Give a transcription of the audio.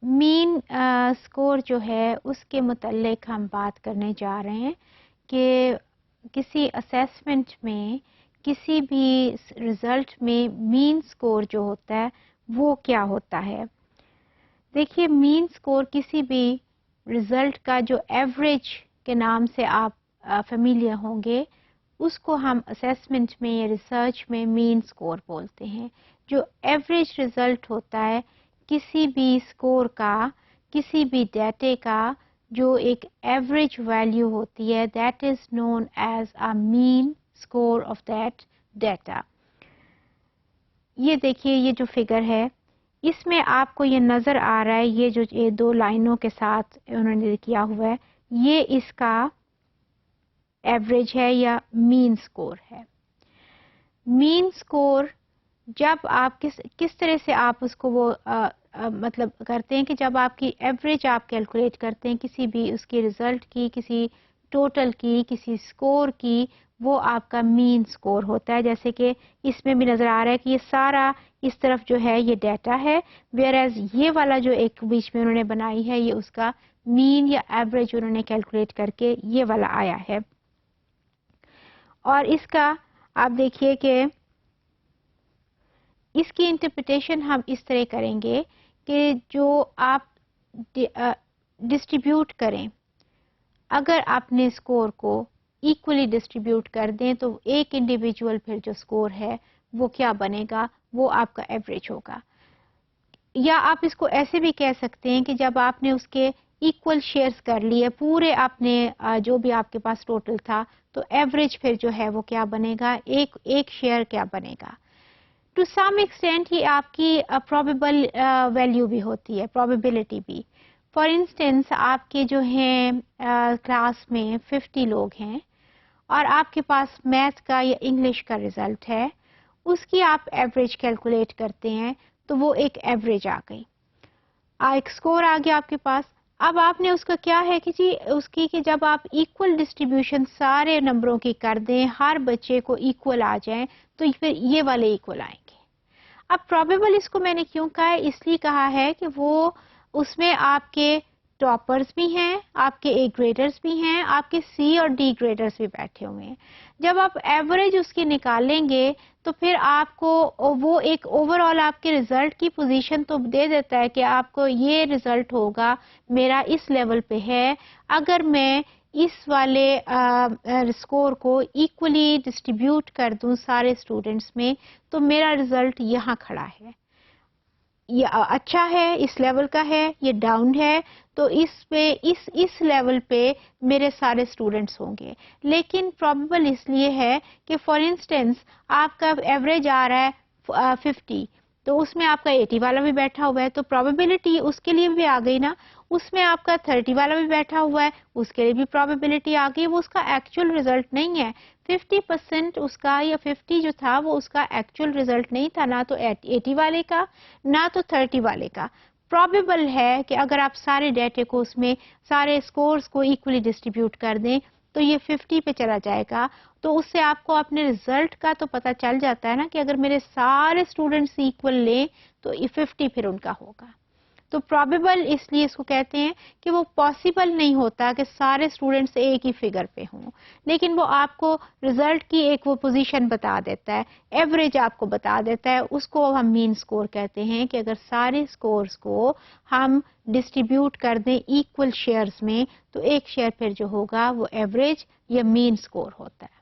مین score جو ہے اس کے متعلق ہم بات کرنے جا رہے ہیں کہ کسی اسیسمنٹ میں کسی بھی رزلٹ میں مین اسکور جو ہوتا ہے وہ کیا ہوتا ہے. دیکھیے مین اسکور کسی بھی رزلٹ کا جو ایوریج کے نام سے آپ فیملیئر ہوں گے اس کو ہم اسیسمنٹ میں یا ریسرچ میں مین اسکور بولتے ہیں. جو ایوریج رزلٹ ہوتا ہے کسی بھی اسکور کا کسی بھی ڈیٹے کا جو ایک ایوریج ویلیو ہوتی ہے that is known as a mean score of that data. یہ دیکھیے یہ جو فگر ہے اس میں آپ کو یہ نظر آ رہا ہے یہ جو یہ دو لائنوں کے ساتھ انہوں نے کیا ہوا ہے یہ اس کا ایوریج ہے یا مین اسکور ہے. مین اسکور جب آپ کس طرح سے آپ اس کو وہ مطلب کرتے ہیں کہ جب آپ کی ایوریج آپ کیلکولیٹ کرتے ہیں کسی بھی اس کی رزلٹ کی کسی ٹوٹل کی کسی اسکور کی وہ آپ کا مین اسکور ہوتا ہے. جیسے کہ اس میں بھی نظر آ رہا ہے کہ یہ سارا اس طرف جو ہے یہ ڈیٹا ہے ویئر ایز یہ والا جو ایک بیچ میں انہوں نے بنائی ہے یہ اس کا مین یا ایوریج انہوں نے کیلکولیٹ کر کے یہ والا آیا ہے. اور اس کا آپ دیکھیے کہ اس کی انٹرپریٹیشن ہم اس طرح کریں گے کہ جو آپ ڈسٹریبیوٹ کریں اگر اپنے اسکور کو ایکولی ڈسٹریبیوٹ کر دیں تو ایک انڈیویجول پھر جو اسکور ہے وہ کیا بنے گا وہ آپ کا ایوریج ہوگا. یا آپ اس کو ایسے بھی کہہ سکتے ہیں کہ جب آپ نے اس کے ایکول شیئرز کر لیے پورے اپنے جو بھی آپ کے پاس ٹوٹل تھا تو ایوریج پھر جو ہے وہ کیا بنے گا ایک شیئر کیا بنے گا. ٹو سم ایکسٹینٹ یہ آپ کی پروبیبل ویلیو بھی ہوتی ہے پروبیبلٹی بھی. فار انسٹنس آپ کے جو ہیں کلاس میں 50 لوگ ہیں اور آپ کے پاس میتھ کا یا انگلش کا رزلٹ ہے اس کی آپ ایوریج کیلکولیٹ کرتے ہیں تو وہ ایک ایوریج آ گئی ایک اسکور آ گیا آپ کے پاس. اب آپ نے اس کا کیا ہے کہ جی اس کی کہ جب آپ ایکول ڈسٹریبیوشن سارے نمبروں کی کر دیں ہر بچے کو ایکول آ جائیں تو پھر یہ والے ایکول آئیں گے. اب پروبیبل اس کو میں نے کیوں کہا ہے اس لیے کہا ہے کہ وہ اس میں آپ کے ٹاپرز بھی ہیں آپ کے اے گریڈرز بھی ہیں آپ کے سی اور ڈی گریڈرز بھی بیٹھے ہوئے ہیں. جب آپ ایوریج اس کی نکالیں گے تو پھر آپ کو وہ ایک اوور آل آپ کے رزلٹ کی پوزیشن تو دے دیتا ہے کہ آپ کو یہ رزلٹ ہوگا میرا اس لیول پہ ہے اگر میں اس والے اسکور کو ایکولی ڈسٹریبیوٹ کر دوں سارے اسٹوڈنٹس میں تو میرا رزلٹ یہاں کھڑا ہے یہ اچھا ہے اس لیول کا ہے یہ ڈاؤن ہے تو اس لیول پہ میرے سارے اسٹوڈنٹس ہوں گے. لیکن پروبیبل اس لیے ہے کہ فار انسٹنس آپ کا ایوریج آ رہا ہے 50 تو اس میں آپ کا 80 والا بھی بیٹھا ہوا ہے تو پروبیبلٹی اس کے لیے بھی آ گئی نا. اس میں آپ کا 30 والا بھی بیٹھا ہوا ہے اس کے لیے بھی پروبیبلٹی آ گئی. وہ اس کا ایکچوئل رزلٹ نہیں ہے 50% اس کا یا 50 جو تھا وہ اس کا ایکچوئل رزلٹ نہیں تھا نہ تو 80 والے کا نہ تو 30 والے کا. پروبیبل ہے کہ اگر آپ سارے ڈیٹے کو اس میں سارے اسکورز کو ایکولی ڈسٹریبیوٹ کر دیں تو یہ 50 پہ چلا جائے گا. تو اس سے آپ کو اپنے رزلٹ کا تو پتہ چل جاتا ہے نا کہ اگر میرے سارے اسٹوڈنٹس ایکول لیں تو یہ 50 پھر ان کا ہوگا. تو پروبیبل اس لیے اس کو کہتے ہیں کہ وہ پاسبل نہیں ہوتا کہ سارے اسٹوڈنٹس ایک ہی فگر پہ ہوں لیکن وہ آپ کو رزلٹ کی ایک وہ پوزیشن بتا دیتا ہے ایوریج آپ کو بتا دیتا ہے اس کو ہم مین اسکور کہتے ہیں کہ اگر سارے اسکورز کو ہم ڈسٹریبیوٹ کر دیں ایکول شیئرز میں تو ایک شیئر پھر جو ہوگا وہ ایوریج یا مین اسکور ہوتا ہے.